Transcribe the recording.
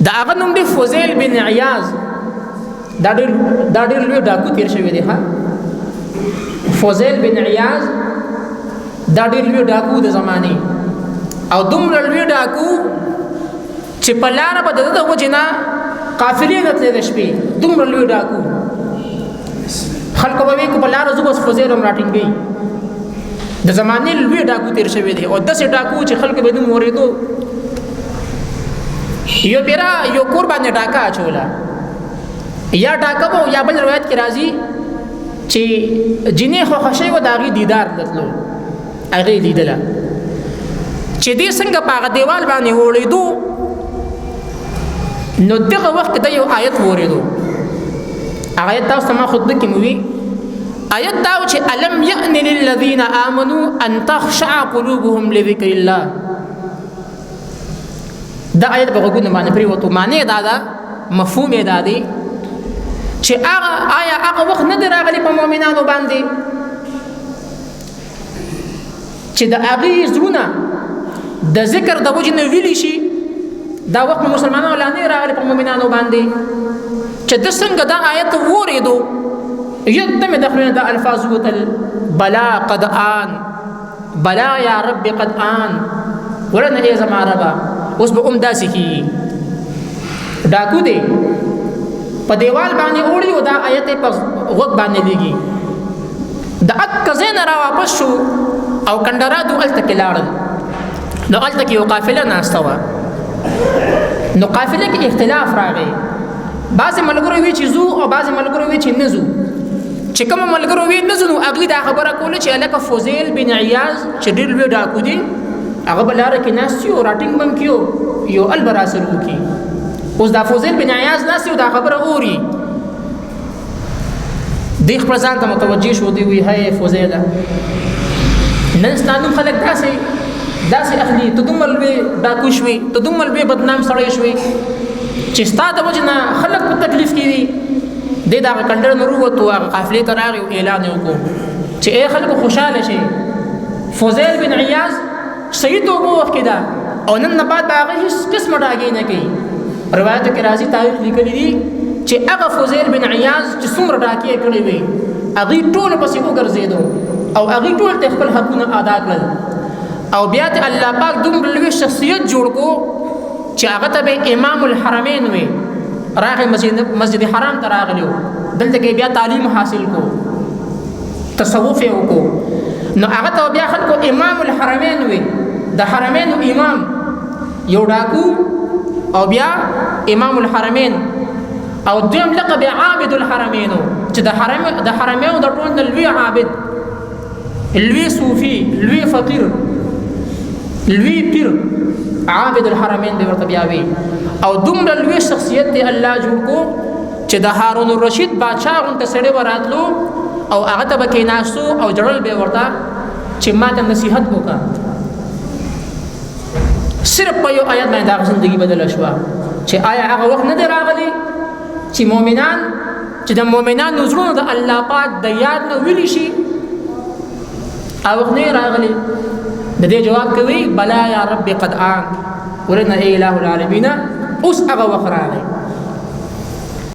دا هغه نوم دی فضیل بن عیاض. دا ډېر لوی ډاکو تیر شوی دی. فضیل بن عیاض دا ډېر لوی ډاکو د زمانې، او دومره لوی ډاکو چې په لاره به د وجې نه قافلې نه تللی د شپې. دومره لوی ډاکو خلکو به وایي که په لاره ځو بس فضیل هم راټینګوي. د زمانې لوی ډاکو تیر شوی دی، او داسې ډاکو چې خلکو به دوم اورېدو. یو بیره یو کور باندې ډاکه اچوله، یا ډاکه به یا بل روایت کې راځي چې جنې خوښه شوې وه د هغې دیدار تلو، هغې لیدله چې دې څنګه په هغه دیوال باندې وړېدو. نو دغه وخت کې د یو آیت واورېدو. هغه آیت تاسو ته ما خطبه کې مې وي. آیت دا و چې الم یأن للذین آمنوا ان تخشع قلوبهم لذکر الله. دا آیت په غوږونو باندې پرېوتو. معنی دا ده، مفهوم یې دا دی چې آیا هغه وخت نه دی راغلی په مؤمنانو باندې چې د هغې زړونه د ذکر د وجې نه ویلی شي؟ دا وخت په مسلمانانو لا نه راغلی په مؤمنانو باندې چې د څنګه دا آیت واورېدو یکدم د خولې نه دا الفاظ ووتل: بلا قد آن، بلا یا رب قد آن، ورنه ای زما ربه اوس به هم داسې کېږي. ډاکو دی په دیوال باندې اوړي او دا آیت په غوږ باندې لګي. د اکه ځای نه را واپس شو او کندرادو هلته کې لاړل. نو هلته کې یو قافله ناسته وه. نو قافله کې اختلاف راغی. بعضې ملګرو وی چې ځو او بعضې ملګرو وی چې نه ځو. چې کومه ملګرو وی نه ځو نو هغوی دا خبره کوله چې هلکه فضیل بن عیاض چې ډېر لوی ډاکو دی هغه به لاره کې ناست وي او راټینګ به هم کړي یو ال به راسره وکړي. اوس دا فضیل بن عیاض ناست وي او دا خبره اوري. دی خپل ځان ته متوجه شو. دی وی هی فضیله، نن ستا نوم خلک داسې اخلي، ته دومره لوی ډاکو شوې، ته دومره لوی بدنام سړی شوې چې ستا د وجې نه خلک په تکلیف کې دي. دی د هغه کنډر نه ووتو، هغه قافلې ته راغی او اعلان یې وکړو چې ای خلکو خوشحاله شئ، فضیل بن عیاض صحیح توبه وخت کې ده او نن نه بعد به هغه هېڅ قسمه ډاګې نه کوي. روایتو کې راځي، تاریخ لیکلی دي چې هغه فضیل بن عیاض چې څومره ډاکې یې کړې وې هغوی ټولو پسې وګرځېدو او هغوی ټول ته خپل حقونه ادا کړل. او بیا ته الله پاک دومره لوی شخصیت جوړ کو چې هغه ته به امام الحرمین وي. راغی مسجد حرام ته راغلی و، دلته کې بیا تعلیم حاصل کو، تصوف یې وکړو. نو هغه ته بیا خلکو امام الحرمین وي، د حرمینو امام، یو ډاکو او بیا امام الحرمین. او دویم لقب عابد الحرمینو چې د حرمینو د ټول نه لوی عابد، لوی صوفي، لوی فقیر، لوی پیر، عابد الحرمین دی ورته بیا وي. او دومره لوی شخصیت دی الله جوړ کو چې د هارون الرشید بادشاه غونته سړی به راتلو او هغه ته به کېناستو او جړل به ورته چې ما ته نصیحت وکړه. صرف په یو آیت باندې هغه زندګي بدله شوه چې آیا هغه وخت نه دی راغلی چې مؤمنان چې د مؤمنانو زړونه د الله پاک د یاد نه ویلی شي؟ هغه وخت نه راغلی. د دې جواب کوي: بلا یا رب قد آن، ورنه ای اله العالمین اوس هغه وخت راغی.